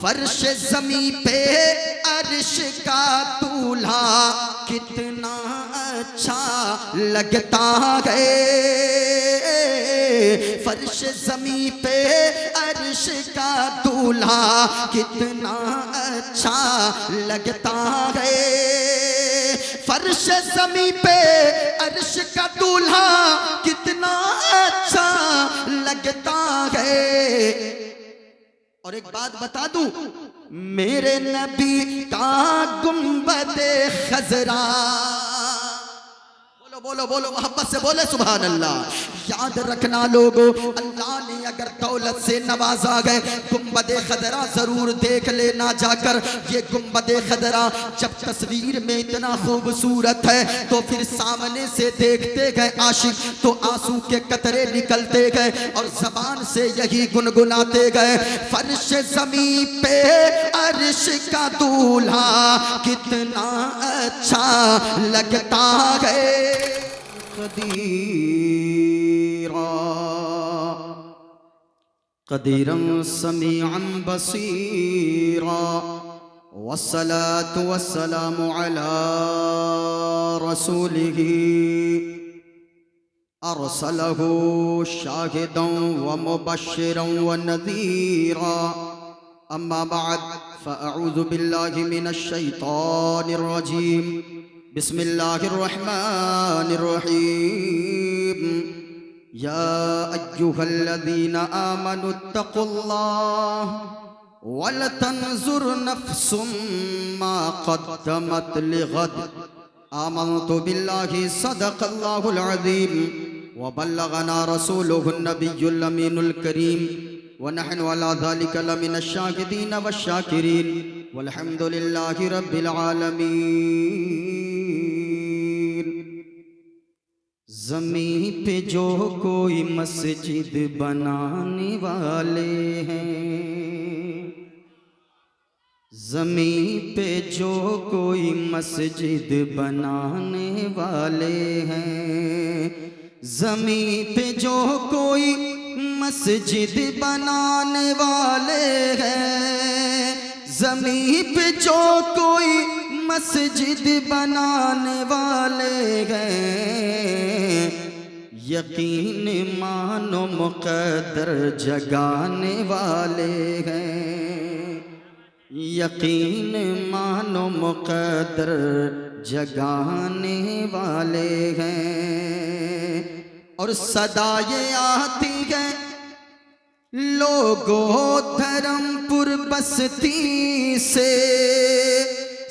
फर्श ज़मीं पे अर्श का दूल्हा कितना अच्छा लगता है। फर्श ज़मीं पे अर्श का दूल्हा कितना अच्छा लगता है। फर्श ज़मीं पे अर्श का दूल्हा कितना अच्छा लगता है। और एक बात बता दूं, मेरे नबी का गुंबदे खजरा, बोलो बोलो बोलो मोहब्बत से बोले सुभान अल्लाह। याद रखना लोगों, अल्लाह ने अगर दौलत से नवाजा गए, गुंबदे खजरा जरूर देख लेना जाकर। ये गुंबदे खजरा जब तस्वीर में इतना खूबसूरत है तो फिर सामने से देखते गए आशिक तो आंसू के कतरे निकलते गए और जबान से यही गुनगुनाते गए, फर्श ज़मीं पे अर्श का दूल्हा कितना अच्छा लगता है। कदीरन समीअन बसीरा वस्सलातु वस्सलामु अला रसूलिही अरसलहु शाहिदन व मुबश्शिरन व नज़ीरा। अम्मा बाद फ़अऊज़ु बिल्लाहि मिनश शैतानिर रजीम। बिस्मिल्लाहिर रहमानिर रहीम। या अय्युहल्लज़ीना आमनुत्तक़ुल्लाह वल तंजुर नफ्सुम मा क़द्दमत लिग़द। आमन्तु बिल्लाहि सदक़ल्लाहुल अज़ीम व बल्लगना रसूलुहुन नबियुल अमीनुल करीम व नहनु अला ज़ालिका लमिनश शाहिदीन वश्शाकिरीन वल्हम्दुलिल्लाहि रब्बिल आलमीन। ज़मीं पे जो कोई मस्जिद बनाने वाले हैं, ज़मीं पे जो कोई मस्जिद बनाने वाले हैं, ज़मीं पे जो कोई मस्जिद बनाने वाले हैं, ज़मीं पे जो कोई मस्जिद बनाने वाले हैं, यकीन मानो मुक़द्दर जगाने वाले हैं, यकीन मानो मुक़द्दर जगाने वाले हैं। और सदा ये आती है लोगों धर्मपुर बस्ती से,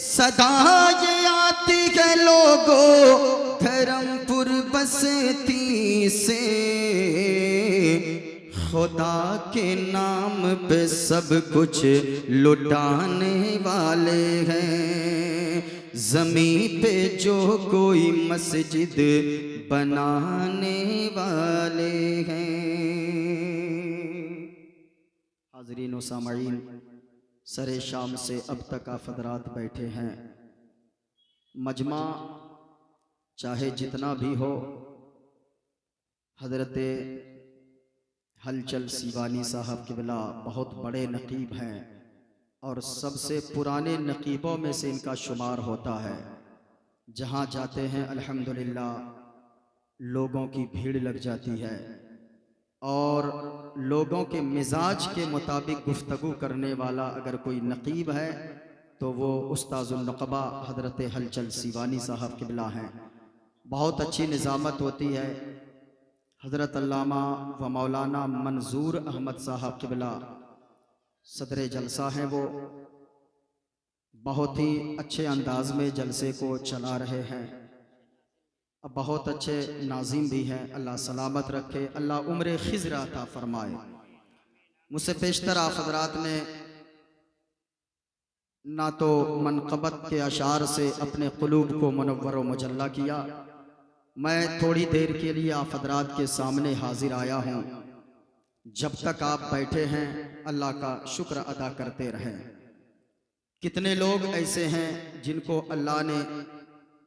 सदा ये आती है लोगों धर्मपुर बस्ती से, खुदा के नाम पे सब कुछ लुटाने वाले हैं, ज़मीं पे जो कोई मस्जिद बनाने वाले हैं। हाज़रीन व सामईन, सरे शाम से अब तक आप हज़रात बैठे हैं। मजमा चाहे जितना भी हो, हज़रत हलचल सीवानी साहब क़िबला बहुत बड़े नकीब हैं और सबसे पुराने नकीबों में से इनका शुमार होता है। जहाँ जाते हैं अल्हम्दुलिल्लाह लोगों की भीड़ लग जाती है और लोगों के मिजाज के मुताबिक गुफ्तगू करने वाला अगर कोई नकीब है तो वो उस्ताज़ुल नुक़बा हज़रत हलचल सीवानी साहब क़िबला हैं। बहुत अच्छी निज़ामत होती है। हज़रत अल्लामा व मौलाना मंजूर अहमद साहब क़िबला सदर जलसा हैं, वो बहुत ही अच्छे अंदाज में जलसे को चला रहे हैं। अब बहुत अच्छे नाज़िम भी हैं, अल्लाह सलामत रखे, अल्लाह उम्र खिज़र अता फरमाए। मुझसे पेशतर आप हज़रात ने ना तो मनक़बत के अशार से अपने क़ुलूब को मुनव्वर व मुजल्ला किया। मैं थोड़ी देर के लिए आप हज़रात के सामने हाजिर आया हूँ। जब तक आप बैठे हैं अल्लाह का शुक्र अदा करते रहें। कितने लोग ऐसे हैं जिनको अल्लाह ने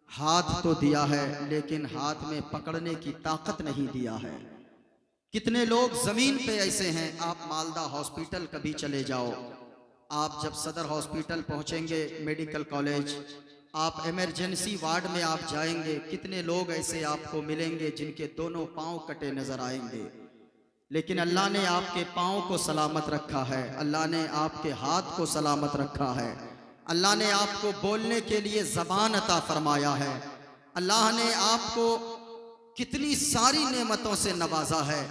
हाथ तो दिया है लेकिन हाथ में पकड़ने की ताकत नहीं दिया है। कितने लोग जमीन पे ऐसे हैं, आप मालदा हॉस्पिटल कभी चले जाओ, आप जब सदर हॉस्पिटल पहुंचेंगे, मेडिकल कॉलेज, आप इमरजेंसी वार्ड में आप जाएंगे, कितने लोग ऐसे आपको मिलेंगे जिनके दोनों पांव कटे नजर आएंगे, लेकिन अल्लाह ने आपके पांव को सलामत रखा है, अल्लाह ने आपके हाथ को सलामत रखा है, अल्लाह ने आपको बोलने के लिए ज़बान अता फरमाया है, अल्लाह ने आपको कितनी सारी नेमतों से नवाजा है।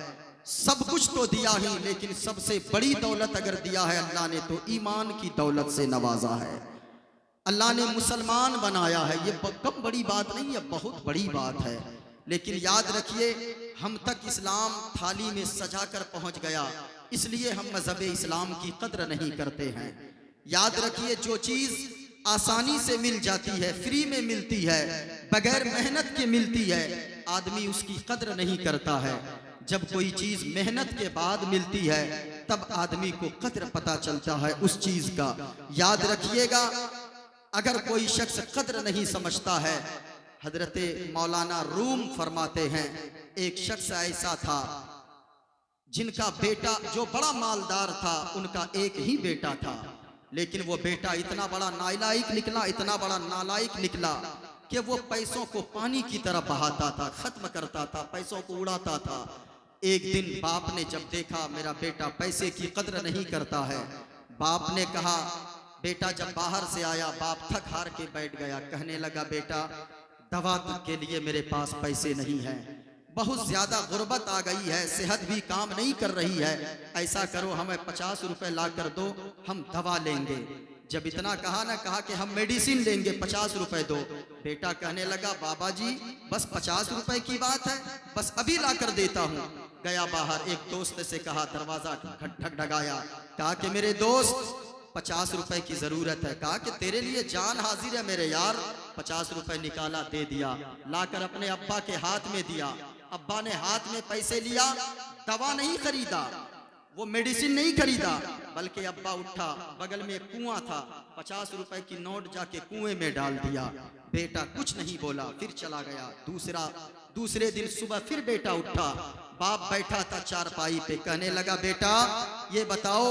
सब कुछ तो दिया ही, लेकिन सबसे बड़ी दौलत अगर दिया है अल्लाह ने तो ईमान की दौलत से नवाजा है। अल्लाह ने मुसलमान बनाया है, ये कम बड़ी बात नहीं है, बहुत बड़ी बात है। लेकिन याद रखिए, हम तक इस्लाम थाली में सजा कर पहुंच गया, इसलिए हम मजहब इस्लाम की कद्र नहीं करते हैं। याद रखिए, जो चीज़ आसानी से मिल जाती है, फ्री में मिलती है, बगैर मेहनत के मिलती है, आदमी उसकी कद्र नहीं करता है। जब कोई चीज़ मेहनत के बाद मिलती है तब आदमी को कद्र पता चलता है उस चीज़ का। याद रखिएगा, अगर कोई शख्स कद्र नहीं समझता है, हजरते मौलाना रूम फरमाते हैं, एक शख्स ऐसा था जिनका बेटा जो बड़ा मालदार था, उनका एक ही बेटा था, लेकिन वो बेटा इतना बड़ा नालायक निकला, इतना बड़ा नालायक निकला कि वो पैसों को पानी की तरह बहाता था, खत्म करता था, पैसों को उड़ाता था। एक दिन बाप ने जब देखा मेरा बेटा पैसे की कद्र नहीं करता है, बाप ने कहा, बेटा जब बाहर से आया, बाप थक हार के बैठ गया, कहने लगा, बेटा दवा के लिए मेरे पास पैसे नहीं हैं, बहुत ज्यादा गुर्बत आ गई है, सेहत भी काम नहीं कर रही है, ऐसा करो हमें 50 रुपए ला कर दो, हम दवा लेंगे। जब इतना कहा ना, कहा कि हम मेडिसिन लेंगे, 50 रुपए दो। बेटा कहने लगा, बाबा जी बस 50 रुपए की बात है, बस अभी ला कर देता हूँ। गया बाहर, एक दोस्त से कहा, दरवाजा ढगढगाया, कहा कि मेरे दोस्त 50 रुपए की जरूरत है। कहा कि तेरे लिए जान हाजिर है मेरे यार। 50 रुपए निकाला, दे दिया, लाकर अपने अब्बा के हाथ में दिया। अब्बा ने हाथ में पैसे लिया, दवा नहीं खरीदा, वो मेडिसिन नहीं खरीदा, बल्कि अब्बा उठा, बगल में कुआं था, 50 रुपए की नोट जाके कुएं में डाल दिया। बेटा कुछ नहीं बोला, फिर चला गया। दूसरे दिन सुबह फिर बेटा उठा, बाप बैठा था चारपाई पे, कहने लगा, बेटा ये बताओ,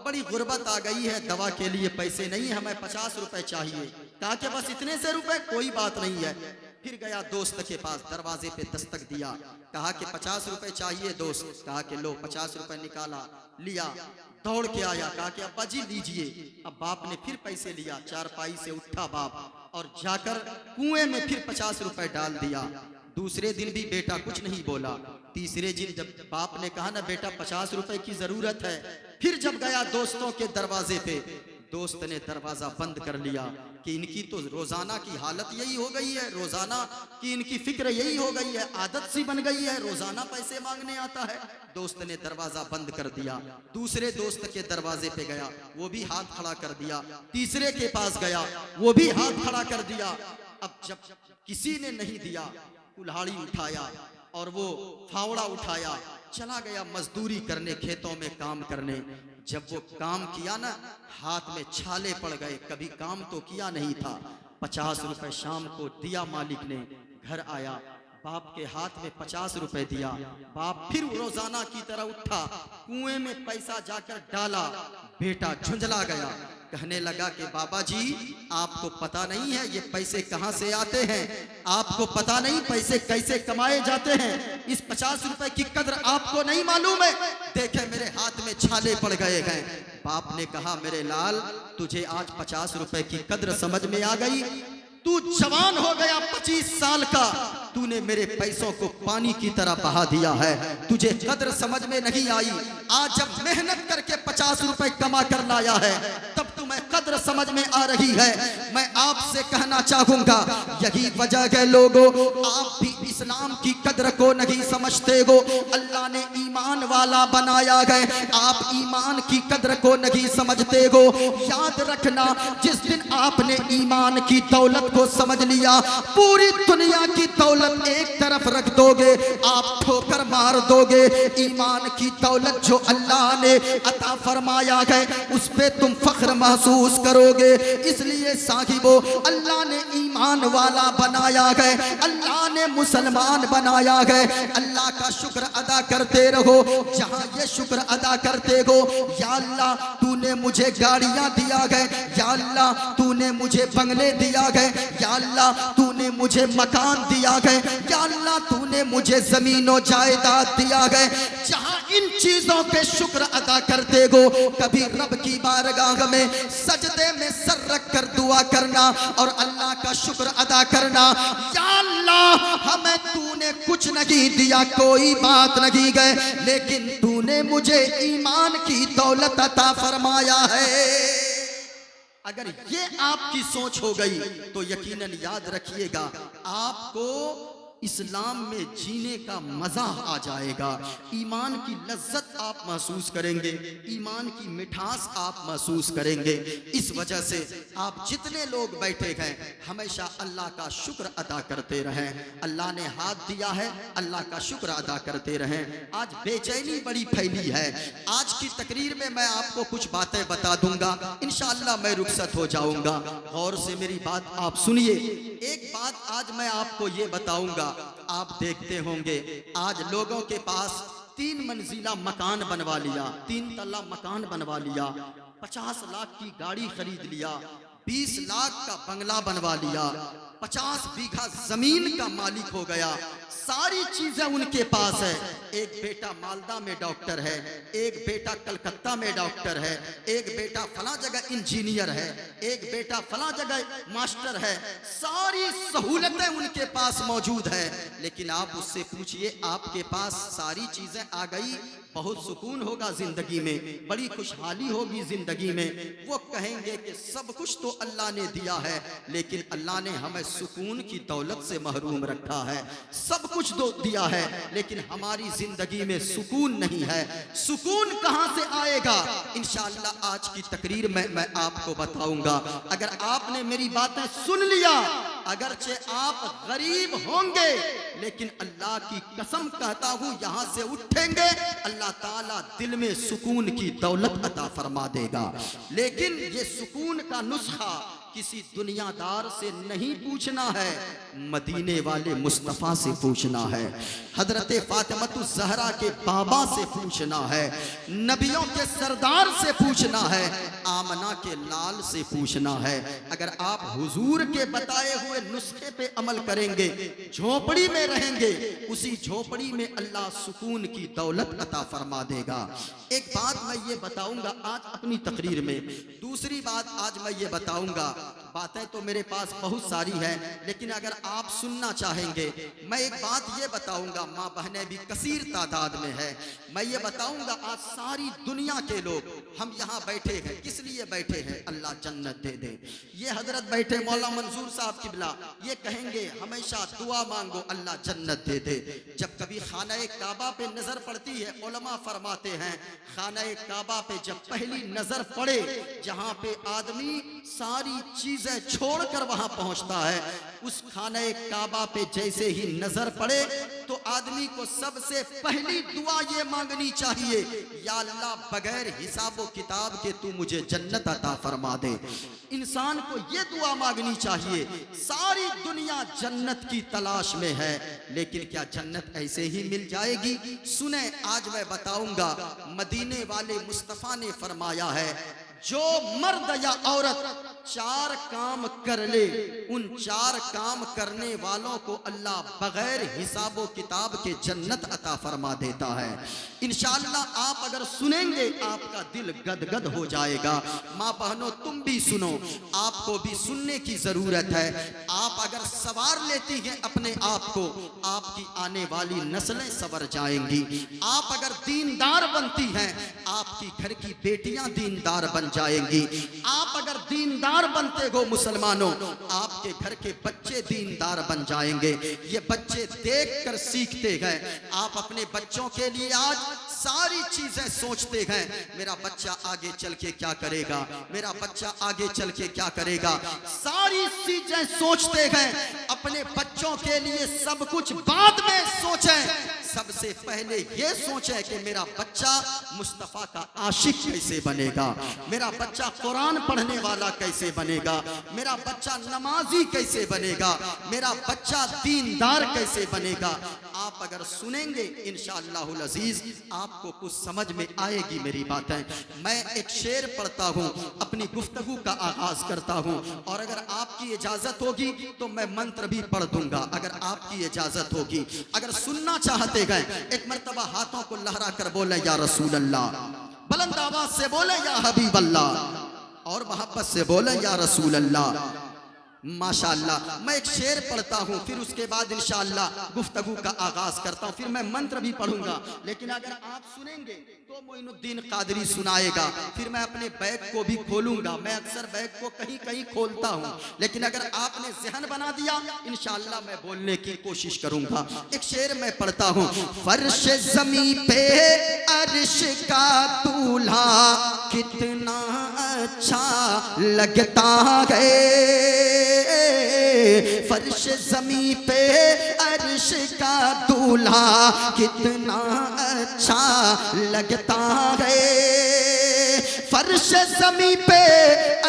बड़ी गुर्बत आ गई है, दवा के लिए पैसे नहीं, हमें 50 रुपए चाहिए। कहा कि बस इतने से रुपए, कोई बात नहीं है। फिर गया दोस्त के पास, दरवाजे पे दस्तक दिया, कहा कि 50 रुपए चाहिए दोस्त। कहा कि लो, 50 रुपए निकाला, लिया, दौड़ के आया, कहा कि अब्बा जी लीजिए। अब बाप ने फिर पैसे लिया, चारपाई से उठा बाप और जाकर कुएं में फिर 50 रुपए डाल दिया। दूसरे दिन भी बेटा कुछ नहीं बोला। तीसरे दिन जब बाप ने कहा ना, बेटा 50 रुपए की जरूरत है, फिर जब गया दोस्तों के दरवाजे पे, दोस्त ने दरवाजा बंद कर लिया कि इनकी तो रोजाना की हालत यही हो गई है, रोजाना की इनकी फिक्र यही हो गई है, आदत सी बन गई है, रोजाना पैसे मांगने आता है। दोस्त ने दरवाजा बंद कर दिया। दूसरे दोस्त के दरवाजे पे गया, वो भी हाथ खड़ा कर दिया। तीसरे के पास गया, वो भी हाथ खड़ा कर दिया। अब जब किसी ने नहीं दिया, कुल्हाड़ी उठाया और वो फावड़ा उठाया, चला गया मजदूरी करने, खेतों में काम करने। जब वो काम किया ना, हाथ में छाले पड़ गए, कभी काम तो किया नहीं था। 50 रुपए शाम को दिया मालिक ने, घर आया, बाप के हाथ में 50 रुपए दिया। बाप फिर रोजाना की तरह उठा, कुएं में पैसा जाकर डाला। बेटा झुंझला गया, कहने लगा कि बाबा जी आपको पता नहीं है ये पैसे कहाँ से आते हैं, आपको पता नहीं पैसे कैसे कमाए जाते हैं, इस 50 रुपए की कद्र आपको नहीं मालूम है। देखे मेरे हाथ में छाले पड़ गए हैं। बाप ने कहा, मेरे लाल तुझे आज 50 रुपए की कद्र समझ में आ गई, तू जवान हो गया 25 साल का, तूने मेरे पैसों को पानी की तरह बहा दिया है, तुझे कद्र समझ में नहीं आई। आज जब मेहनत करके 50 रुपए कमा कर लाया है, तब तुम्हें कद्र समझ में आ रही है। मैं आपसे कहना चाहूंगा, यही वजह है लोगों, आप भी इस्लाम की कद्र को नहीं समझते हो। अल्लाह ने ईमान वाला बनाया है, आप ईमान की कद्र को नहीं समझते हो। याद रखना, जिस दिन आपने ईमान की दौलत को समझ लिया, पूरी दुनिया की दौलत एक तरफ रख दोगे, आप ठोकर मार दोगे। ईमान की दौलत जो अल्लाह ने अता फरमाया है, उस पे तुम फख्र महसूस करोगे। इसलिए साहिबो, अल्लाह ने ईमान वाला बनाया है, अल्लाह ने मुसलमान बनाया है। अल्लाह का शुक्र अदा करते रहो। जहाँ ये शुक्र अदा करते हो, या अल्लाह तूने मुझे गाड़ियाँ दिया है, या अल्लाह तूने मुझे बंगले दिया है, या अल्लाह तूने मुझे मकान दिया है, या अल्लाह तूने मुझे ज़मीनों जायदाद दिया है। जहाँ इन चीज़ों के शुक्र अदा करते हो, कभी रब की बारगाह में सजदे में सर रख कर दुआ करना और अल्लाह का शुक्र अदा करना, या अल्लाह हमें तूने कुछ नहीं दिया, कोई बात नहीं गए, लेकिन तूने मुझे ईमान की दौलत अता फरमाया है। अगर ये आपकी सोच हो गई तो यकीनन याद रखिएगा, आपको इस्लाम में जीने का मजा आ जाएगा। ईमान की लज्जत आप महसूस करेंगे, ईमान की मिठास आप महसूस करेंगे। इस वजह से आप जितने लोग बैठे हैं हमेशा अल्लाह का शुक्र अदा करते रहें। अल्लाह ने हाथ दिया है, अल्लाह का शुक्र अदा करते रहें। आज बेचैनी बड़ी फैली है। आज की तकरीर में मैं आपको कुछ बातें बता दूंगा, इंशाअल्लाह मैं रुखसत हो जाऊंगा। गौर से मेरी बात आप सुनिए। एक बात आज मैं आपको ये बताऊंगा, आप देखते होंगे आज लोगों के पास 3 मंजिला मकान बनवा लिया, 3 तल्ला मकान बनवा लिया, 50 लाख की गाड़ी खरीद लिया, 20 लाख का बंगला बनवा लिया, 50 बीघा जमीन का मालिक हो गया, सारी चीजें उनके पास है। एक बेटा मालदा में डॉक्टर है, एक बेटा कलकत्ता में डॉक्टर है, एक बेटा फला जगह इंजीनियर है, एक बेटा फला जगह मास्टर है। सारी सहूलतें उनके पास मौजूद है, लेकिन आप उससे पूछिए आपके पास सारी चीजें आ गई, बहुत सुकून होगा जिंदगी में, बड़ी खुशहाली होगी जिंदगी में। वो कहेंगे कि सब कुछ तो अल्लाह ने दिया है, लेकिन अल्लाह ने हमें सुकून की दौलत से महरूम रखा है। सब कुछ तो दिया है, लेकिन हमारी जिंदगी में सुकून नहीं है। सुकून कहां से आएगा? इंशाअल्लाह आज की तकरीर में मैं आपको बताऊंगा। अगर आपने मेरी बातें सुन लिया, अगरचे आप गरीब होंगे, लेकिन अल्लाह की कसम कहता हूं यहां से उठेंगे अल्लाह ताला दिल में सुकून की दौलत अता फरमा देगा। लेकिन ये सुकून का नुस्खा किसी दुनियादार से नहीं पूछना है, मदीने वाले मुस्तफ़ा से पूछना है, हजरत फातिमतुज़ ज़हरा के बाबा से पूछना है, नबियों के सरदार से पूछना है, आमना के लाल से पूछना है। अगर आप हुजूर के बताए हुए नुस्खे पे अमल करेंगे, झोपड़ी में रहेंगे, उसी झोपड़ी में अल्लाह सुकून की दौलत अता फरमा देगा। एक बात मैं ये बताऊंगा आज अपनी तकरीर में, दूसरी बात आज मैं ये बताऊंगा। बातें तो मेरे पास बहुत सारी हैं, लेकिन अगर आप सुनना चाहेंगे मैं एक बात ये बताऊंगा। माँ बहनें भी कसीर तादाद में है। मैं ये बताऊंगा आज सारी दुनिया के लोग हम यहाँ बैठे हैं, किस लिए बैठे हैं? अल्लाह जन्नत दे दे। ये हजरत बैठे मौला मंसूर साहब किबला, ये कहेंगे हमेशा दुआ मांगो अल्लाह जन्नत दे दे। जब कभी खाना काबा पे नजर पड़ती है, उलमा फरमाते हैं खाना काबा पे जब पहली नजर पड़े, जहाँ पे आदमी सारी चीजें छोड़कर वहां पहुंचता है, उस खाने काबा पे जैसे ही नजर पड़े तो आदमी को सबसे पहली दुआ ये मांगनी चाहिए, या अल्लाह बगैर हिसाब व किताब के तू मुझे जन्नत अता फरमा दे। इंसान को ये दुआ मांगनी चाहिए। सारी दुनिया जन्नत की तलाश में है, लेकिन क्या जन्नत ऐसे ही मिल जाएगी? सुने, आज मैं बताऊंगा। मदीने वाले मुस्तफ़ा ने फरमाया है, जो मर्द या औरत 4 काम कर ले, उन 4 काम करने वालों को अल्लाह बगैर हिसाबो किताब के जन्नत अता फरमा देता है। इंशाअल्लाह आप अगर सुनेंगे आपका दिल गदगद हो जाएगा। माँ बहनों तुम भी सुनो, आपको भी सुनने की जरूरत है। आप अगर सवार लेती हैं अपने आप को, आपकी आने वाली नस्लें सवर जाएंगी। आप अगर दीनदार बनती हैं, आपकी घर की बेटियां दीनदार बन जाएंगी। आप अगर दीनदार बनते हो मुसलमानों, आपके घर के बच्चे दीनदार बन जाएंगे। ये बच्चे देखकर सीखते हैं। आप अपने बच्चों के लिए आज सारी चीजें सोचते हैं, मेरा बच्चा आगे चल के क्या करेगा, मेरा बच्चा आगे चल के क्या करेगा, सारी चीजें सोचते हैं। अपने बच्चों के लिए सब कुछ बाद में सोचें, सबसे पहले ये सोचें कि मेरा बच्चा मुस्तफ़ा का आशिक कैसे बनेगा, मेरा बच्चा कुरान पढ़ने वाला कैसे बनेगा, मेरा बच्चा नमाजी कैसे बनेगा, मेरा बच्चा दीनदार कैसे बनेगा। आप अगर सुनेंगे इंशाअल्लाहुल अजीज आपको कुछ समझ में आएगी मेरी बातें। मैं एक शेर पढ़ता हूँ, अपनी गुफ्तगू का आगाज करता हूँ, और अगर आपकी इजाजत होगी तो मैं मंत्र भी पढ़ दूंगा, अगर आपकी इजाजत होगी। अगर सुनना चाहते गए एक मर्तबा हाथों को लहरा कर बोले या रसूल अल्लाह, बुलंद आवाज से बोले या हबीब अल्लाह, और मोहब्बत से बोले या रसूल अल्लाह। माशाअल्लाह। मैं एक शेर पढ़ता हूँ, फिर उसके बाद इंशाअल्लाह गुफ्तगू का आगाज करता हूँ, फिर मैं मंत्र भी पढ़ूंगा। लेकिन अगर आप सुनेंगे तो मोइनुद्दीन कादरी सुनाएगा, फिर मैं अपने बैग को भी खोलूंगा। मैं अक्सर बैग को कहीं कहीं खोलता हूँ, लेकिन अगर आपने ज़हन बना दिया इंशाअल्लाह मैं बोलने की कोशिश करूंगा। एक शेर मैं पढ़ता हूँ। फर्श ज़मीं पे अर्श का दूल्हा कितना अच्छा लगता है, फर्श ज़मीं पे अर्श का दूल्हा कितना अच्छा लगता है, फर्श ज़मीं पे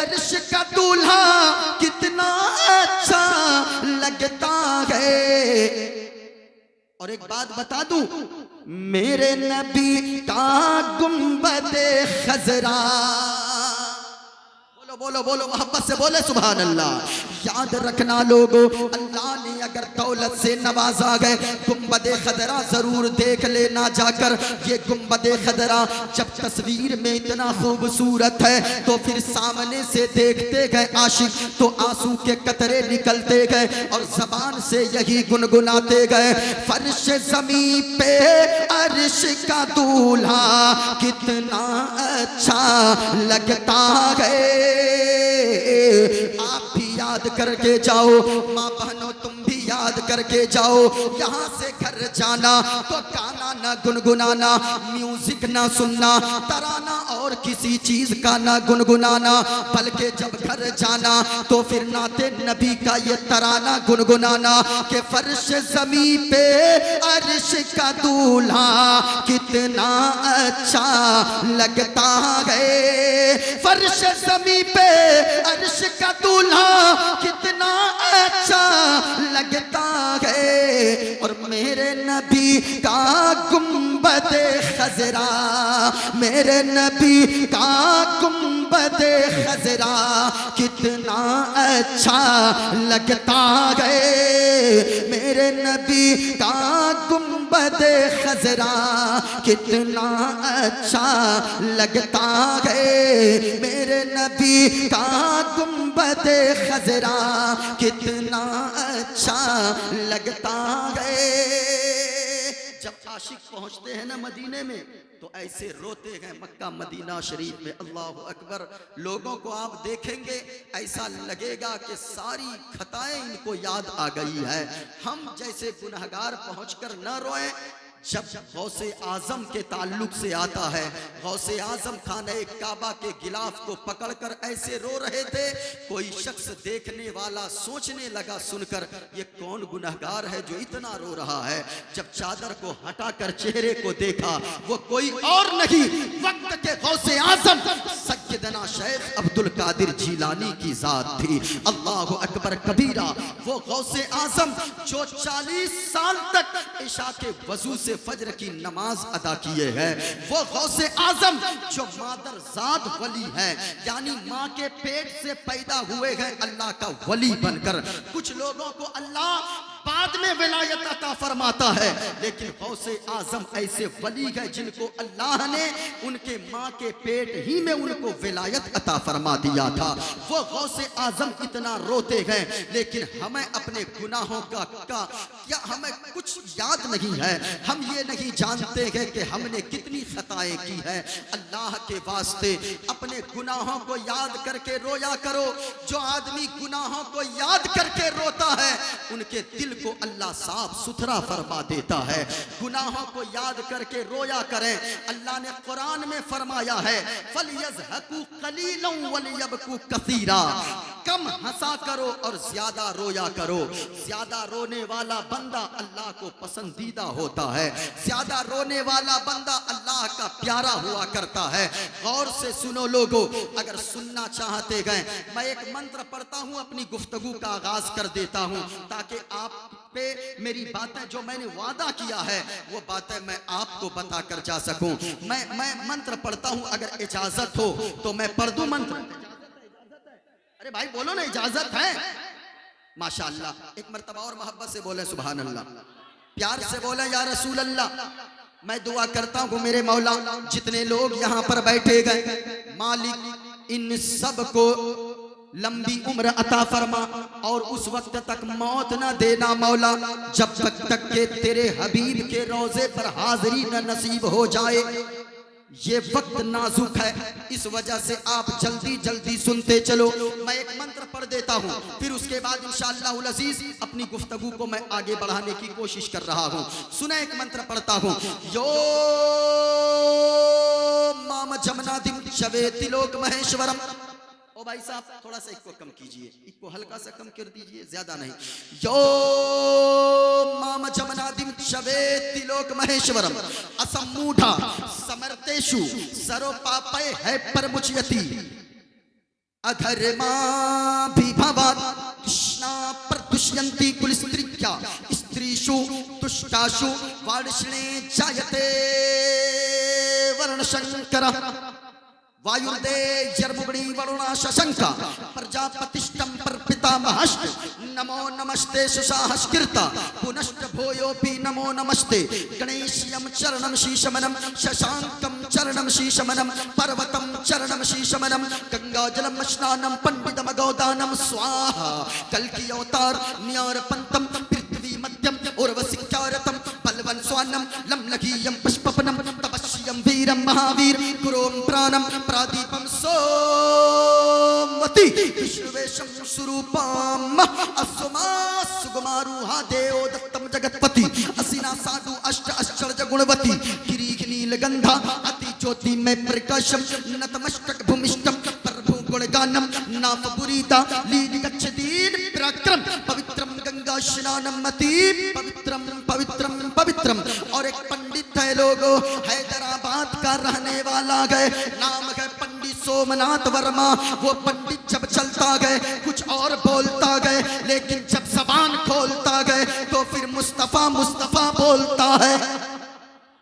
अर्श का दूल्हा कितना अच्छा लगता है। और एक बात बता दूं, मेरे नबी का गुंबदे खजरा, बोलो बोलो मोहब्बत से बोले सुभान अल्लाह। याद रखना लोगों, अल्लाह ने अगर दौलत से नवाजा गए, गुंबदे खदरा जरूर देख लेना जाकर। ये गुंबदे खदरा जब तस्वीर में इतना खूबसूरत है तो फिर सामने से देखते गए आशिक तो आंसू के कतरे निकलते गए और जबान से यही गुनगुनाते गए, फर्श ज़मीं पे अर्श का दूल्हा कितना अच्छा लगता है। आप भी याद करके जाओ, माँ बहनों तुम भी याद करके जाओ। यहाँ से घर जाना तो गाना ना गुनगुनाना, म्यूजिक ना सुनना, तराना और किसी चीज का ना गुनगुनाना, बल्कि जब घर जाना तो फिर नाते नबी का ये तराना गुनगुनाना कि फर्श ज़मीं पे अर्श का दूल्हा कितना अच्छा लगता है, फर्श ज़मीं पे अर्श का दूल्हा कितना अच्छा लगता है। और मेरे नबी का गुंबदे खजरा, मेरे नबी का गुंबदे खजरा कितना अच्छा लगता है, मेरे नबी का गुंबदे खजरा कितना अच्छा लगता है, मेरे नबी का गुंबदे खजरा कितना अच्छा लगता है। जब आशिक पहुंचते हैं ना मदीने में तो ऐसे रोते हैं मक्का मदीना शरीफ में, अल्लाह अकबर। लोगों को आप देखेंगे ऐसा लगेगा कि सारी खताएं इनको याद आ गई है। हम जैसे गुनहगार पहुंचकर न रोएं। जब गौसे आजम के ताल्लुक से आता है, गौसे आजम खाने काबा के गिलाफ को पकड़कर ऐसे रो रहे थे, कोई शख्स देखने वाला सोचने लगा सुनकर ये कौन गुनहगार है जो इतना रो रहा है। जब चादर को हटाकर चेहरे को देखा वो कोई और नहीं वक्त के गौसे आजम सैयदना शेख अब्दुल कादिर जीलानी की जात थी। अल्लाह अकबर कबीरा। वो गौसे आजम जो 40 साल तक इशा के वजू से फजर की नमाज अदा किए हैं, वो गौसे आजम जो मादर जात वली है, यानी माँ के पेट से पैदा हुए हैं अल्लाह का वली बनकर। कुछ लोगों को अल्लाह बाद में विलायत अता फरमाता है, लेकिन गौसे आजम ऐसे वली है जिनको अल्लाह ने उनके माँ के पेट ही में उनको विलायत अता फरमा दिया था। वो गौसे आजम इतना रोते हैं, लेकिन हमें अपने गुनाहों का क्या हमें कुछ याद नहीं है। हम ये नहीं जानते हैं कि हमने कितनी खताएं की है। अल्लाह के वास्ते अपने गुनाहों को याद करके रोया करो। जो आदमी गुनाहों को याद करके रोता है उनके दिल को अल्लाह साफ सुथरा फरमा देता है। गुनाहों को याद करके रोया करें। अल्लाह ने कुरान में फरमाया है फलयज़हकू कलीलन वलियबकू कसीरा। कम हंसा करो और ज्यादा रोया करो। ज्यादा रोने वाला बंदा अल्लाह को पसंदीदा होता है, ज्यादा रोने वाला बंदा अल्लाह का प्यारा हुआ करता है। गौर से सुनो लोगों, अगर सुनना चाहते गए, मैं एक मंत्र पढ़ता हूं, अपनी गुफ्तगू का आगाज कर देता हूं, ताकि आप पे मेरी बातें जो मैंने वादा किया है वो बातें मैं आपको बता कर जा सकूं। मैं मंत्र पढ़ता हूं, अगर इजाजत हो तो मैं पढ़ दूं मंत्र। अरे भाई बोलो ना, इजाजत है? माशाअल्लाह। एक मर्तबा और मोहब्बत से बोले सुभान अल्लाह, प्यार से बोले या रसूल अल्लाह। मैं दुआ करता हूं मेरे मौला, जितने लोग यहाँ पर बैठे गए, मालिक इन सब को लंबी उम्र अता फरमा और उस वक्त तक मौत न देना मौला जब तक के तेरे हबीब के रोजे पर हाजिरी न नसीब हो जाए। ये वक्त नाजुक है, इस वजह से आप जल्दी जल्दी सुनते चलो। मैं एक मंत्र पढ़ देता हूँ, फिर उसके बाद इंशाअल्लाह अज़ीज अपनी गुफ्तगू को मैं आगे बढ़ाने की कोशिश कर रहा हूँ। सुना, एक मंत्र पढ़ता हूँ। यो माम जमनादिम शवेति लोक महेश्वरम। ओ भाई साहब थोड़ा सा इसको कम कीजिए, इसको हल्का सा कम कर दीजिए, ज्यादा नहीं। यो माम जमनादिम शवेति लोक महेश्वरम असमूढ़ा समर्तेषु सरो पापय है परमुच्यति अधर्मा विभवात् कृष्णा प्रदुष्यन्ति कुलस्त्रिक्या स्त्रीषु तुष्टाषु वार्ष्णे जायते वर्णशंकरः वायुर्दे जर्मुगणी वरुणा शशंका प्रजापतिष्टम पर पितामहश्च नमो नमस्ते सुसाहस्कृता पुनश्च भूयोपि नमो नमस्ते गणेश्यम चरणम शीशमनम शशांकम चरणम शीशमनम पर्वतम चरणम शीशमनम गंगाजलम स्नानम पंडितम गौदानम स्वाहा कल्कि अवतार न्यारपंतम पृथ्वी मध्यम उर्वशिकारतम पल्वन स्वानम लमलघीयम पुष्पपनम तपस्यम वीरम महावीर गुरोम प्राणम प्रादीपम सोमवती विश्वेशम स्वरूपम असुमा सुगमारूहा देव दत्तम जगतपति असिना साधु अष्ट आश्चर्य गुणवती किरीख नीलगंधा अति ज्योति में प्रकाशम नतमस्तक भूमिष्टम प्रभु गुणगानम नाम पुरीता लील गच्छतीन पराक्रम पवित्रम गंगा स्नानम अति पवित्रम पवित्रम पवित्रम। और एक पंडित है लोगो, हैदराबाद का रहने वाला गए, नाम है पंडित सोमनाथ वर्मा। वो पंडित जब चलता गए कुछ और बोलता गए, लेकिन जब जबान खोलता गए तो फिर मुस्तफा मुस्तफा बोलता है।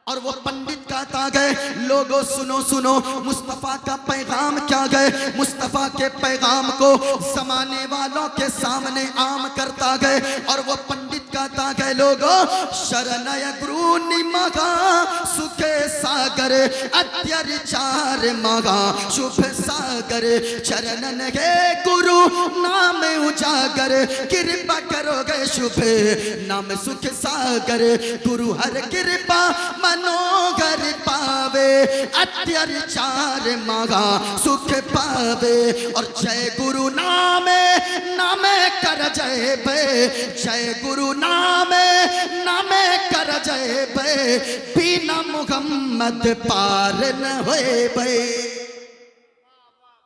और वो पंडित कहता गए, लोगों सुनो सुनो, मुस्तफा का पैगाम क्या गए, मुस्तफा के पैगाम को जमाने वालों के सामने आम करता गए। और वो पंडित कहता गए, लोगों शरणय गुरु निमगा सुखे सागर अत्याचार मगा शुभ सागर चरणन गे गुरु नाम उजागर कृपा करोगे शुभ नाम सुख सागर गुरु हर कृपा मनोगर पावे अत्याचार मगा सुख पावे। और जय गुरु नामे नामे कर जय बे, जय गुरु नामे नामे कर जय बे, बिना मुहम्मद पार न होए बे।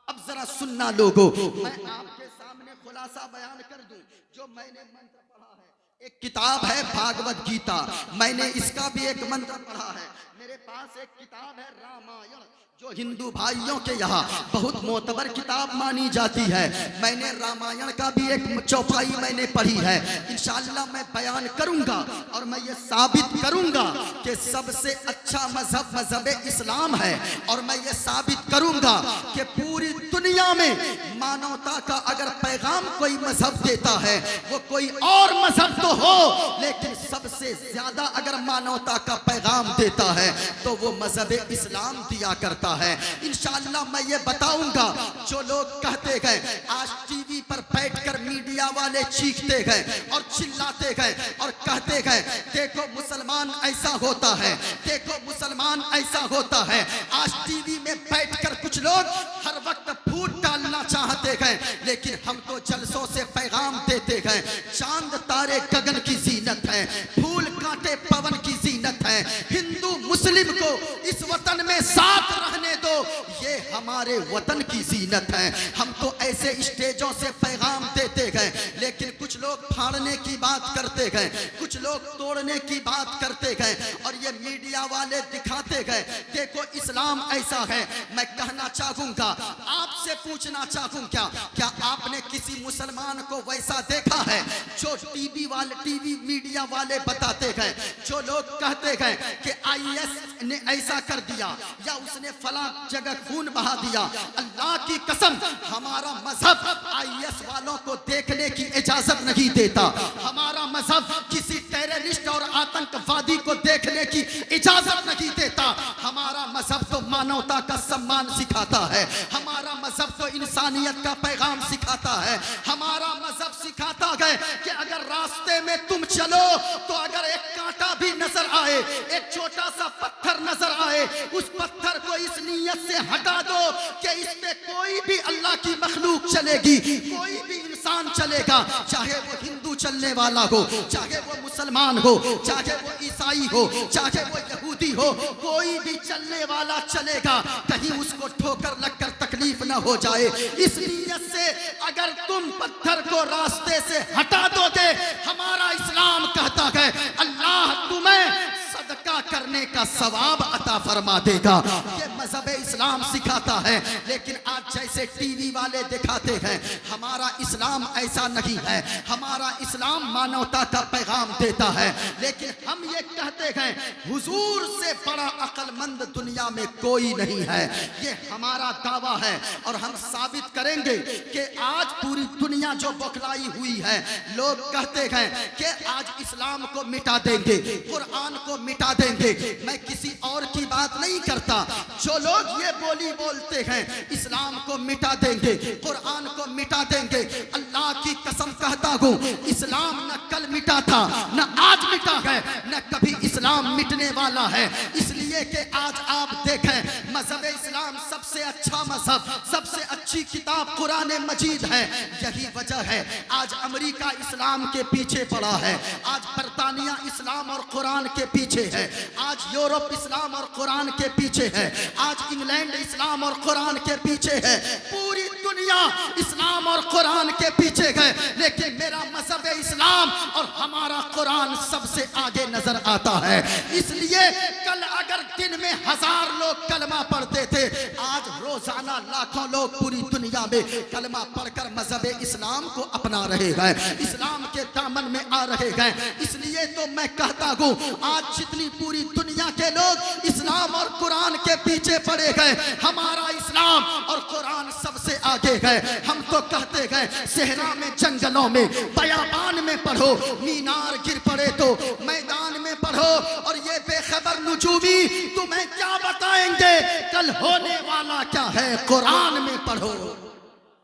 अब जरा सुनना लोगों, मैं आपके सामने खुलासा बयान कर दूं जो मैंने मंत्र पढ़ा है। एक किताब है भागवत गीता, मैंने इसका भी एक मंत्र पढ़ा है। मेरे पास एक किताब है रामायण, जो हिंदू भाइयों के यहाँ बहुत मोतबर किताब मानी जाती है। मैंने रामायण का भी एक चौपाई मैंने पढ़ी है। इंशाअल्लाह मैं बयान करूंगा और मैं ये साबित करूंगा कि सबसे अच्छा मजहब मजहब इस्लाम है। और मैं ये साबित करूंगा कि पूरी दुनिया में मानवता का अगर पैगाम कोई मजहब देता है वो कोई और मजहब तो हो, लेकिन सबसे ज्यादा अगर मानवता का पैगाम देता है तो वो मजहब इस्लाम दिया करता है। इंशाअल्लाह मैं ये बताऊंगा, जो लोग कहते गए, आज टीवी पर बैठकर मीडिया वाले चीखते गए और चिल्लाते गए और कहते गए, देखो मुसलमान ऐसा होता है, देखो मुसलमान ऐसा होता है। आज टीवी में बैठकर कुछ लोग हर वक्त फूट डालना चाहते गए, लेकिन हम तो जलसों से पैगाम देते गए। चांद तारे गगन की जीनत है, फूल कांटे पवन की जीनत है। हिंदू मुस्लिम को इस वतन में साथ रहने दो, ये हमारे वतन की जीनत हैं। हम तो ऐसे स्टेजों से पैगाम देते गए, लेकिन कुछ लोग फाड़ने की बात करते गए, कुछ लोग तोड़ने की बात करते गए, और ये मीडिया वाले दिखाते गए देखो इस्लाम ऐसा है। मैं कहना चाहूंगा, आपसे पूछना चाहूँ, क्या आपने किसी मुसलमान को वैसा देखा है जो टीवी मीडिया वाले बताते गए, जो लोग कहते गए कि आईएस ने ऐसा कर दिया या उसने फला जगह खून बहा दिया? अल्लाह की कसम, हमारा मजहब आईएस वालों को देखने की इजाजत नहीं देता। हमारा मजहब किसी टेररिस्ट और आतंकवादी को देखने की इजाजत नहीं देता। हमारा मजहब तो मानवता का सम्मान सिखाता है, हमारा मजहब तो इंसानियत का पैगाम सिखाता है। हमारा मजहब सिखाता है कि अगर रास्ते में तुम चलो तो अगर एक कांटा भी नजर आए, एक छोटा सा पत्थर नजर आए, उस पत्थर को इस नीयत से हटा दो कि इसमें कोई भी अल्लाह की मखलूक चलेगी, कोई भी इंसान चलेगा, चाहे वो हिंदू चलने वाला हो, चाहे वो मुसलमान हो, चाहे वो ईसाई हो, चाहे वो यहूदी हो, कोई भी चलने वाला चलेगा, कहीं उसको ठोकर लगकर तकलीफ ना हो जाए। इस नीयत से अगर तुम पत्थर को रास्ते से हटा दोगे, हमारा इस्लाम कहता है अल्लाह तुम्हें सदका करने का सवाब अता फरमा देगा। ये मजहब इस्लाम सिखाता है। लेकिन आज जैसे टीवी वाले दिखाते हैं, हमारा इस्लाम ऐसा नहीं है। हमारा इस्लाम मानवता का पैगाम देता है। लेकिन हम ये कहते हैं हुजूर से बड़ा अक्लमंद दुनिया में कोई नहीं है। ये हमारा दावा है और हम साबित करेंगे कि आज पूरी दुनिया जो बौखलाई हुई है, लोग कहते हैं कि आज इस्लाम को मिटा देंगे, कुरान को मिटा देंगे। मैं किसी और की बात नहीं करता। जो लोग ये बोली बोलते हैं इस्लाम को मिटा देंगे, कुरान को मिटा देंगे, अल्लाह की कसम कहता हूँ इस्लाम न कल मिटा था, न आज मिटा है, न कभी इस्लाम मिटने वाला है। इसलिए कि आज आप देखें मजहब इस्लाम सबसे अच्छा मजहब, सबसे अच्छी किताब कुरान मजीद है। यही वजह है आज अमेरिका इस्लाम के पीछे पड़ा है, आज बरतानिया इस्लाम और कुरान के पीछे है, आज यूरोप इस्लाम और कुरान के पीछे है, आज इंग्लैंड इस्लाम और कुरान के पीछे है, पूरी दुनिया इस्लाम और कुरान के पीछे है। लेकिन मेरा मजहब इस्लाम और हमारा कुरान सबसे आगे नजर आता है। इसलिए कल अगर दिन में 1000 लोग कलमा पढ़ते थे, आज रोजाना लाखों लोग पूरी दुनिया में कलमा पढ़कर मजहब इस्लाम को अपना रहे हैं, इस्लाम के दामन में आ रहे हैं। इसलिए तो मैं कहता हूँ आज जितनी पूरी दुनिया के लोग इस्लाम और कुरान के पीछे पड़े गए, हमारा इस्लाम और कुरान सबसे आगे गए। हम तो कहते गए सहरा में, जंगलों में, बयाबान में पढ़ो, मीनार गिर पड़े तो मैदान में पढ़ो, और ये बेखबर नुजूमी तुम्हें क्या बताएंगे कल होने वाला क्या है, कुरान में पढ़ो।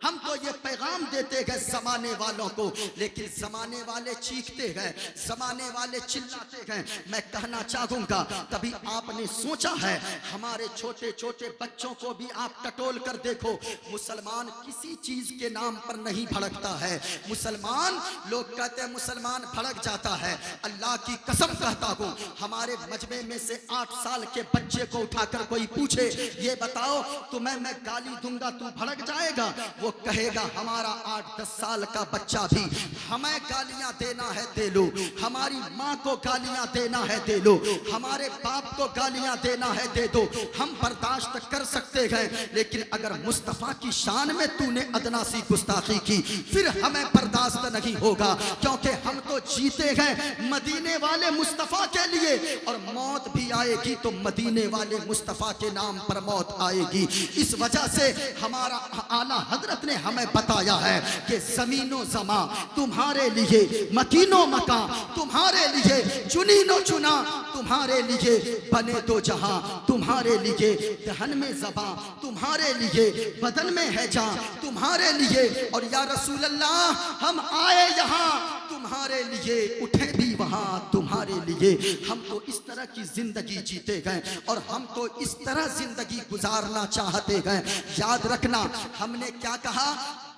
हम तो ये पैगाम देते गए जमाने वालों को, लेकिन जमाने वाले चीखते गए, जमाने वाले चिल्लाते गए। मैं कहना चाहूंगा कभी आपने सोचा है हमारे छोटे छोटे बच्चों को भी आप टटोल कर देखो, मुसलमान किसी चीज के नाम पर नहीं भड़कता है। मुसलमान, लोग कहते हैं मुसलमान भड़क जाता है, अल्लाह की कसम कहता हूँ हमारे मजमे में से 8 साल के बच्चे को उठाकर कोई पूछे ये बताओ तुम्हें मैं गाली दूंगा तू भड़क जाएगा? वो कहेगा हमारा 8-10 साल का बच्चा भी हमें गालियां देना है दे लो, हमारी माँ को गालियां देना है दे लो, हमारे बाप को गालियां देना है दे दो, हम बर्दाश्त कर सकते हैं। लेकिन अगर मुस्तफ़ा की शान में तूने अदना सी गुस्ताखी की फिर हमें बर्दाश्त नहीं होगा, क्योंकि हम तो जीते हैं मदीने वाले मुस्तफ़ा के लिए, और मौत भी आएगी तो मदीने वाले मुस्तफ़ा के नाम पर मौत आएगी। इस वजह से हमारा आला हजरत ने हमें बताया है कि जमीनो जमा तुम्हारे लिए, मकीनो मका तुम्हारे लिए, चुनीनो चुना तुम्हारे लिए, बने दो जहां तुम्हारे लिए, दहन में ज़बां तुम्हारे लिए, बदन में है जान तुम्हारे लिए, और या रसूल अल्लाह हम आए यहाँ तुम्हारे लिए, उठे भी वहाँ तुम्हारे लिए। हम तो इस तरह की जिंदगी जीते गए और हम तो इस तरह जिंदगी गुजारना चाहते गए। याद रखना हमने क्या कहा,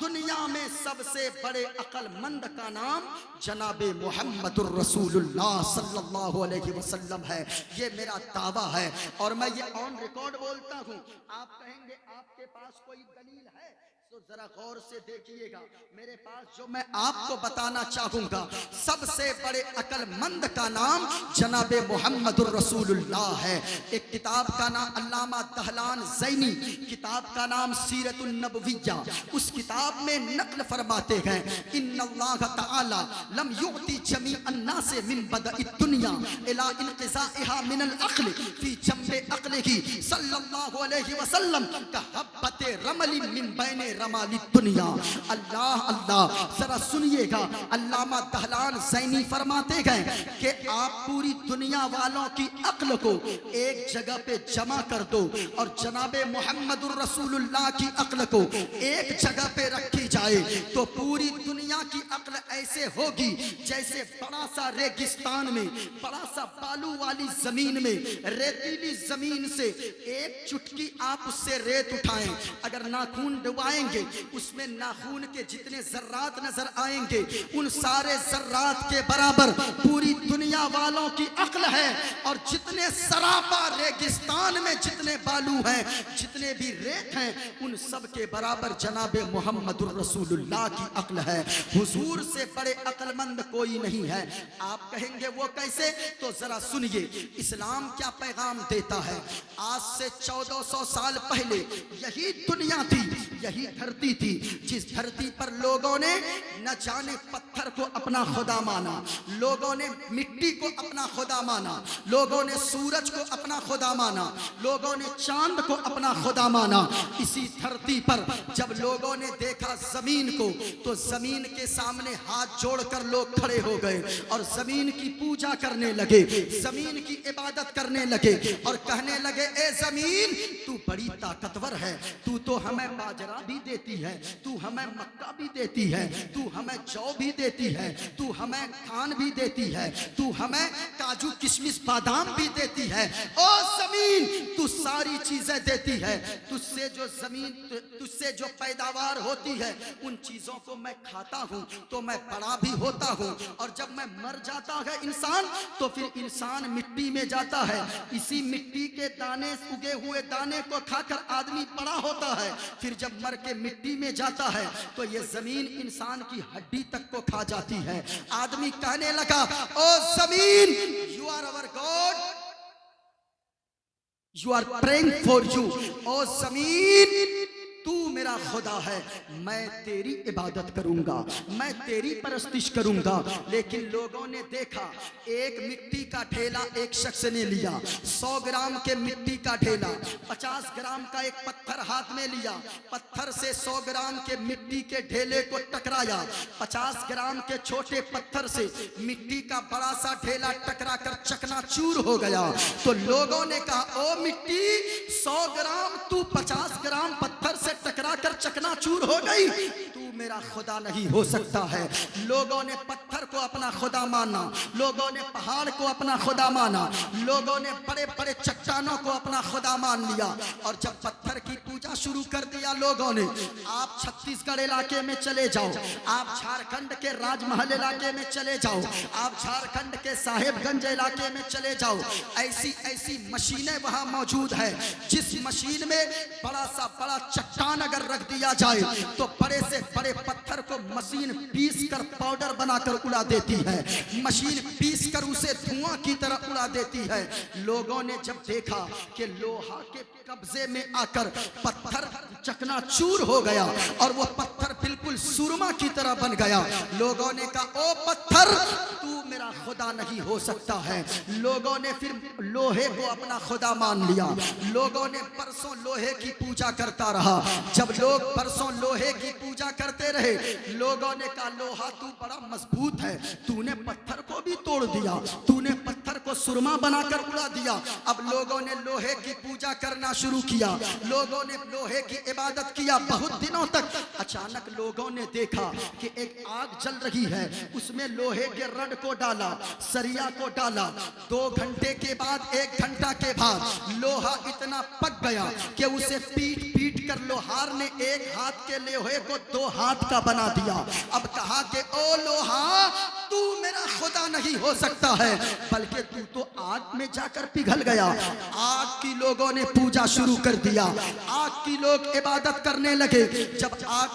दुनिया में सबसे बड़े अक्लमंद का नाम जनाबे मोहम्मदुर रसूलुल्लाह सल्लल्लाहु अलैहि वसल्लम है। ये मेरा दावा है और मैं ये ऑन रिकॉर्ड बोलता हूँ। आप कहेंगे आपके पास कोई दलील है, तो जरा गौर से देखिएगा। मेरे पास जो मैं आपको बताना चाहूंगा, सबसे बड़े अक्लमंद का नाम जनाबे मोहम्मदुर रसूलुल्लाह है। एक किताब का नाम अल्लामा दहलान ज़ैनी, किताब का नाम सीरतुन नबविय्या, उस किताब में नक्ल फरमाते हैं इन्नल्लाह तआला लम युअति जमीअन नास मिन बदइ दुनिया इला इनक़िज़ाइहा मिनल अक़्ल फी जंबे अक़्लिही सल्लल्लाहु अलैहि वसल्लम का हब्बते रमली मिन बैने रमाली दुनिया। अल्लाह अल्लाह, जरा सुनिएगा। अल्लामा दहलान ज़ैनी फरमाते गए कि आप पूरी दुनिया वालों की अक्ल को एक जगह पे जमा कर दो और जनाबे मोहम्मदुर रसूलुल्लाह की अक्ल को एक जगह पे रखी जाए तो पूरी दुनिया की अक्ल ऐसे होगी जैसे बड़ा सा रेगिस्तान में, बड़ा सा बालू वाली जमीन में, रेतीली जमीन से एक चुटकी आप उससे रेत उठाएं, अगर नाखून डुबाएंगे उसमें नाखून के जितने जर्रात नजर आएंगे उन सारे जर्रात के बराबर पूरी दुनिया वालों की अक्ल है। और जितने सरापा रेगिस्तान में जितने बालू हैं, जितने भी रेत हैं, उन सब के बराबर जनाबे मोहम्मदुर रसूलुल्लाह की अक्ल है। हुजूर से बड़े अक्लमंद कोई नहीं है। आप कहेंगे वो कैसे? तो जरा सुनिए, इस्लाम क्या पैगाम देता है। आज से 1400 साल पहले यही दुनिया थी, यही धरती थी, जिस धरती पर लोगों ने न जाने पत्थर को अपना खुदा माना, लोगों ने मिट्टी को अपना खुदा माना, लोगों ने सूरज को अपना खुदा माना, लोगों ने चांद को अपना खुदा माना। इसी धरती पर जब लोगों ने देखा जमीन को, तो जमीन के सामने हाथ जोड़कर लोग खड़े हो गए और जमीन की पूजा करने लगे, जमीन की इबादत करने लगे और कहने लगे, ए जमीन तू बड़ी ताकतवर है, तू तो हमें बाजरा भी देती है, तू हमें मक्का भी देती है, तू हमें जौ भी देती है, तू हमें धान भी देती है, तू हमें काजू किशमिश बादाम भी देती है। ओ जमीन तू सारी चीजें देती है, तुझसे जो जमीन, तुझसे जो पैदावार होती है उन चीजों को मैं खाता हूँ तो मैं बड़ा भी होता हूँ, और जब मैं मर जाता है इंसान तो फिर इंसान मिट्टी में जाता है, इसी मिट्टी के दाने, उगे हुए दाने को खाकर आदमी बड़ा होता है, फिर जब मर के मिट्टी में जाता है तो ये जमीन इंसान की हड्डी तक को खा जाती है। आदमी कहने लगा, ओ जमीन you are our god, you are praying for you. ओ जमीन तू मेरा खुदा है, मैं तेरी इबादत करूंगा, मैं तेरी परस्तिश करूंगा। लेकिन लोगों ने देखा, एक मिट्टी का ठेला एक शख्स ने लिया, 100 ग्राम के मिट्टी का ठेला, 50 ग्राम का एक पत्थर हाथ में लिया, पत्थर से 100 ग्राम के मिट्टी के ढेले को टकराया, 50 ग्राम के छोटे पत्थर से मिट्टी का बड़ा सा ढेला टकरा कर चकनाचूर हो गया। तो लोगों ने कहा, ओ मिट्टी 100 ग्राम तू 50 ग्राम पत्थर से टकरा कर चकनाचूर हो गई, तू मेरा खुदा नहीं हो सकता है। लोगों ने पत्थर को अपना खुदा माना, लोगों ने पहाड़ को अपना खुदा माना, लोगों ने बड़े बड़े चट्टानों को अपना खुदा मान लिया। और जब पत्थर की पूजा शुरू कर दिया लोगों ने, आप छत्तीसगढ़ इलाके में चले जाओ, आप झारखंड के राजमहल इलाके में चले जाओ, आप झारखंड के साहेबगंज इलाके में चले जाओ, ऐसी ऐसी मशीनें वहां मौजूद है, जिस मशीन में बड़ा सा बड़ा चट्टान अगर रख दिया जाए तो बड़े से बड़े पत्थर को मशीन पीस कर पाउडर बनाकर उड़ा देती है, मशीन पीस कर उसे धुआं की तरह उड़ा देती है। लोगों ने जब देखा कि लोहा के कब्जे में आकर पत्थर चकनाचूर हो गया और वो पत्थर बिल्कुल सुरमा की तरह बन गया, लोगों ने कहा, ओ पत्थर तू मेरा खुदा नहीं हो सकता है। लोगों ने फिर लोहे को अपना खुदा मान लिया, लोगों ने बरसों लोहे की पूजा करता रहा। जब लोग बरसों लोहे की पूजा करते रहे, लोगों ने कहा, लोहा तू बड़ा मजबूत है, तूने पत्थर को भी तोड़ दिया, तूने पत्थर को सुरमा बनाकर उड़ा दिया। अब लोगों ने लोहे की पूजा करना शुरू किया, लोगों ने लोहे की इबादत किया बहुत दिनों तक। अचानक लोगों ने देखा कि एक आग जल रही है, उसमें लोहे के रड को डाला, सरिया को डाला, 2 घंटे के बाद, 1 घंटा के बाद लोहा इतना पक गया कि उसे पीट पीट दीगर लोहार ने एक हाथ के लोहे को 2 हाथ का बना दिया। अब कहा कि ओ लोहा, तू मेरा खुदा नहीं हो सकता है, बल्कि तू तो आग में जाकर पिघल गया। आग की लोगों ने पूजा शुरू कर दिया, आग की लोग इबादत करने लगे। जब आग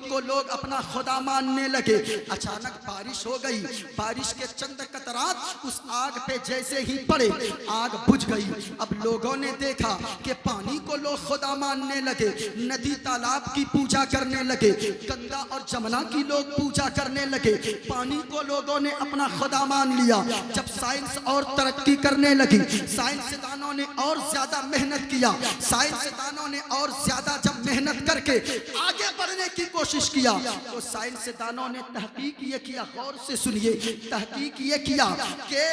को लोग अपना खुदा मानने लगे, अचानक बारिश हो गई। बारिश के चंद कतरात उस आग पे जैसे ही पड़े, आग बुझ गई। अब लोगों ने देखा कि पानी को लोग खुदा मानने लगे, नदी तालाब की पूजा करने लगे, गंगा और जमुना की लोग पूजा करने लगे, पानी को लोगों ने अपना खुदा मान लिया। जब साइंस और तरक्की करने लगी, साइंसदानों ने और ज्यादा मेहनत किया, साइंसदानों ने और ज्यादा जब मेहनत करके आगे बढ़ने की कोशिश किया, तो साइंसदानों ने तहकीक ये किया, गौर से सुनिए, तहकीक ये किया कि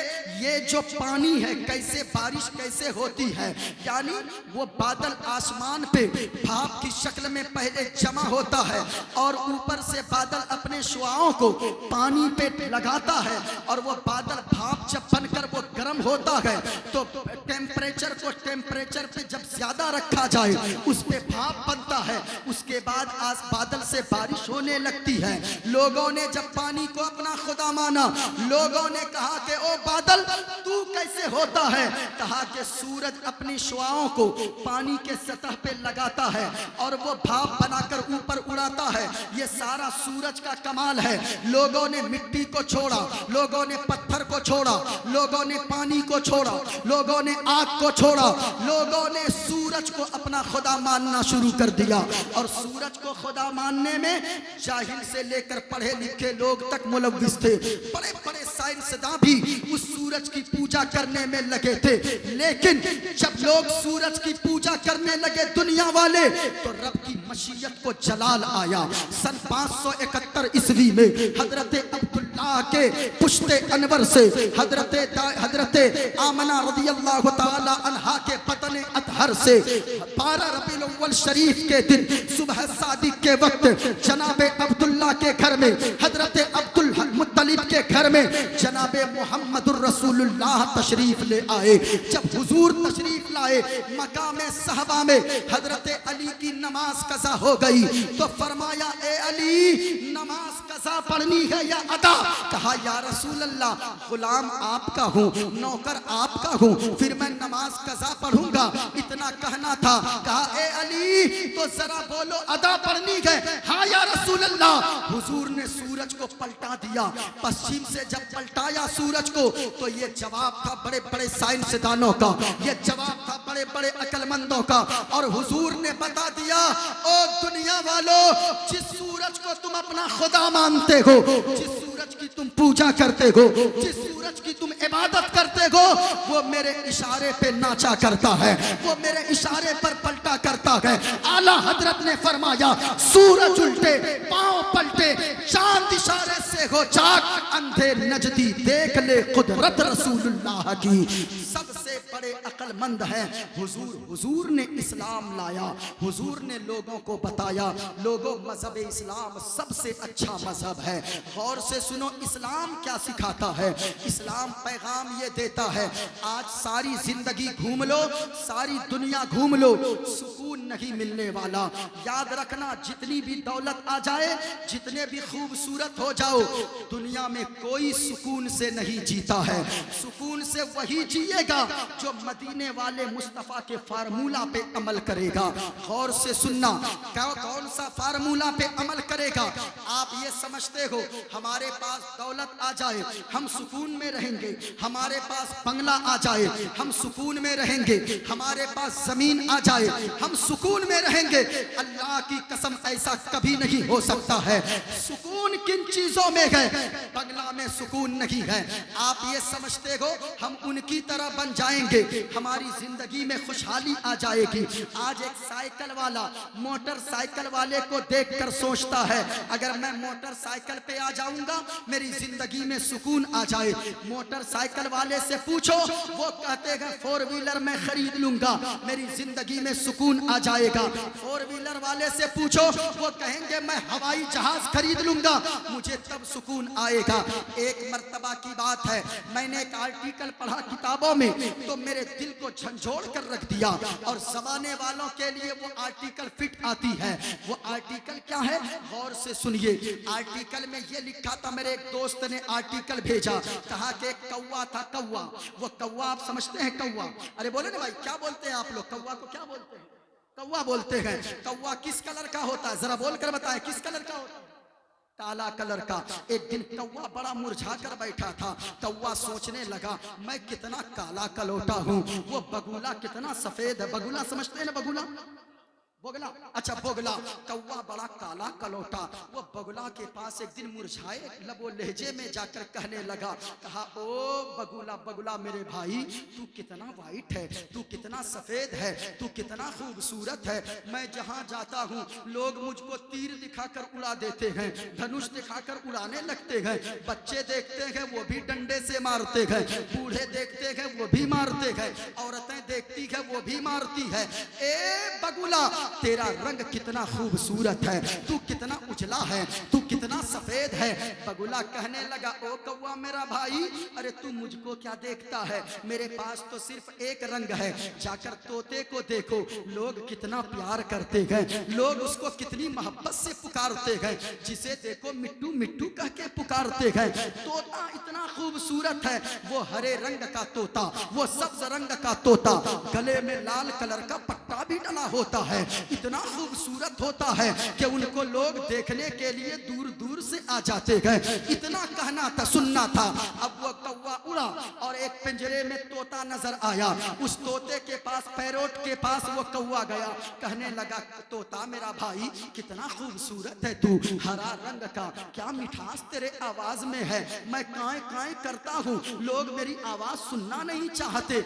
ये जो पानी है, कैसे बारिश कैसे होती है। यानी वो बादल आसमान पे भाप की शक्ल में पहले जमा होता है और ऊपर से बादल अपने शुआओं को पानी पे लगाता है, और वो बादल भाप जब बनकर वो गर्म होता है तो टेम्परेचर पे जब ज्यादा रखा जाए उस पे भाप बनता है। उसके बाद आज बादल से बारिश होने लगती है। लोगों ने जब पानी को अपना खुदा माना, लोगों ने कहा कि ओ बादल, तू कैसे होता है? कहा कि सूरज अपनी शुआओं को पानी के सतह पे लगाता है और वो भाप बनाकर ऊपर उड़ाता है। ये सारा सूरज का कमाल है। लोगों ने मिट्टी को छोड़ा, लोगों ने पत्थर को छोड़ा, लोगों ने पानी को छोड़ा, लोगों ने आग को छोड़ा, लोगों ने सूरज को अपना खुदा मानना शुरू कर दिया। और सूरज को खुदा मानने में जाहिल से लेकर पढ़े लिखे लोग तक मुलव्विस थे। बड़े बड़े साइंसदान भी उस सूरज की पूजा करने में लगे थे। लेकिन जब लोग सूरज की पूजा करने लगे दुनिया वाले, तो रब की मशीयत को जलाल आया। सन 571 ईस्वी में हजरत अब्दुल्लाह के पुश्ते अनवर से हजरत आमना रज़ियल्लाहु ताला अन्हा के पतने अतहर से 12 रबीउल अव्वल शरीफ के दिन सुबह सादिक के वक्त जनाबे अब्दुल्ला के घर में, हजरत अब्दुल मुत्तलिब के घर में जनाबे मुहम्मदुर रसूलुल्लाह तशरीफ ले आए। जब हुजूर तशरीफ लाए, मकामे सहबा में हजरत अली की नमाज कज़ा हो गई, तो फरमाया, ए अली, नमाज कज़ा पढ़नी है या अदा? कहा, या रसूल अल्लाह, गुलाम आपका हूँ, नौकर आपका हूँ, फिर मैं नमाज कज़ा पढ़ूंगा, इतना कहना था। कहा, ए अली, तो जरा बोलो, अदा पढ़नी है? हाँ या रसूल अल्लाह। हुजूर ने सूरज को पलटा दिया। पश्चिम से जब पलटाया सूरज को, तो ये जवाब था बड़े बड़े साइंसदानों का, ये जवाब था बड़े बड़े अक्लमंदों का। और हुजूर ने बता दिया, ओ दुनिया वालों, जिस सूरज को तुम अपना खुदा मानते हो, जिस सूरज की तुम पूजा करते हो, जिस सूरज की तुम इबादत करते हो, वो मेरे इशारे पे नाचा करता है, वो मेरे इशारे पर पलटा करता है। आला हजरत ने फरमाया, सूरज उल्टे, पांव पलटे, चांद इशारे से हो चाक, अंधे नजदी देख ले कुदरत रसूलुल्लाह की। सबसे बड़े अक्लमंद हैं हुजूर। हुजूर ने इस्लाम लाया, हुजूर ने लोगों को बताया, लोगों, मजहब इस्लाम सबसे अच्छा मजहब है। गौर से सुनो, इस्लाम क्या सिखाता है? इस्लाम पैगाम ये देता है, आज सारी जिंदगी घूम लो, सारी दुनिया घूम लो, सुकून नहीं मिलने वाला। याद रखना, जितनी भी दौलत आ जाए, जितने भी खूबसूरत हो जाओ, दुनिया में कोई सुकून से नहीं जीता है। सुकून से वही जिएगा जो मदीने वाले मुस्तफ़ा के फार्मूला पे अमल करेगा। गौर से सुनना, कौन सा फार्मूला पे अमल करेगा? आप ये समझते हो हमारे पास दौलत आ जाए हम सुकून में रहेंगे, हमारे पास बंगला आ जाए हम सुकून में रहेंगे, हमारे पास जमीन आ जाए हम सुकून में रहेंगे? अल्लाह की कसम, ऐसा कभी नहीं हो सकता है। सुकून किन चीजों में है? बंगला में सुकून नहीं है। आप ये समझते हो हम उनकी तरह बन जाएंगे, हमारी जिंदगी में खुशहाली आ जाएगी। आज एक साइकिल वाला मोटरसाइकिल वाले को देखकर सोचता है, अगर मैं मोटरसाइकिल मोटरसाइकिल पे आ जाऊंगा, मेरी जिंदगी में सुकून आ जाए। मोटरसाइकिल वाले से पूछो, वो कहते हैं 4 व्हीलर में खरीद लूंगा, मेरी जिंदगी में सुकून आ जाएगा। 4 व्हीलर वाले से पूछो, वो कहेंगे मैं हवाई जहाज खरीद लूंगा, मुझे तब सुकून आएगा। एक मर्तबा की बात है, मैंने एक आर्टिकल पढ़ा किताबों में, तो मेरे दिल को झंझोड़ कर रख दिया। और जमाने वालों के लिए वो आर्टिकल फिट आती है। वो आर्टिकल क्या है, गौर से सुनिए। आर्टिकल में ये लिखा था, मेरे एक दोस्त ने आर्टिकल भेजा, कहा कि एक कौवा था, कौवा। वो कौवा आप समझते हैं कौवा? अरे बोले ना भाई, क्या बोलते हैं आप लोग? कौवा को क्या बोलते हैं? कौवा बोलते हैं। कौवा किस कलर का होता है, जरा बोलकर बताएं, किस कलर का होता है? काला कलर का। एक दिन कौवा बड़ा मुरझा कर बैठा था। कौवा सोचने लगा, मैं कितना काला कलोटा हूँ, वो बगुला कितना सफेद है। बगुला समझते हैं ना, बगुला, बोगला, अच्छा बोगला। कौवा बड़ा काला कलोटा, वो बगुला के पास एक दिन मुरझाए लबो लहजे में जाकर कहने लगा, कहा ओ बगुला, बगुला मेरे भाई, तू कितना वाइट है, तू कितना सफेद है, तू कितना खूबसूरत है। मैं जहाँ जाता हूँ लोग मुझको तीर दिखाकर उड़ा देते हैं, धनुष दिखाकर उड़ाने लगते हैं। बच्चे देखते हैं वो भी डंडे से मारते हैं, बूढ़े देखते हैं वो भी मारते हैं, औरतें देखती है वो भी मारती है। ए बगुला, तेरा रंग कितना खूबसूरत है, तू कितना उजला है, तू कितना सफेद है। बगुला कहने लगा, ओ कौवा मेरा भाई, अरे तू मुझको क्या देखता है, मेरे पास तो सिर्फ एक रंग है। जाकर तोते को देखो, लोग कितना प्यार करते हैं, लोग उसको कितनी मोहब्बत से पुकारते हैं, जिसे देखो मिट्टू मिट्टू कह के पुकारते हैं। तोता इतना खूबसूरत है, वो हरे रंग का तोता, वो सब्ज रंग का तोता, गले में लाल कलर का पट्टा भी डला होता है, इतना खूबसूरत होता है कि उनको लोग देखने के लिए दूर दूर से आ जाते हैं। इतना कहना था, सुनना था। अब वो कौवा उड़ा और एक पिंजरे में तोता नजर आया। उस तोते के पास, पैरोट के पास वो कौवा गया, कहने लगा, तोता मेरा भाई कितना खूबसूरत है तू, हरा रंग का, क्या मिठास तेरे आवाज में है, मैं काए काए करता हूँ, लोग मेरी आवाज सुनना नहीं चाहते,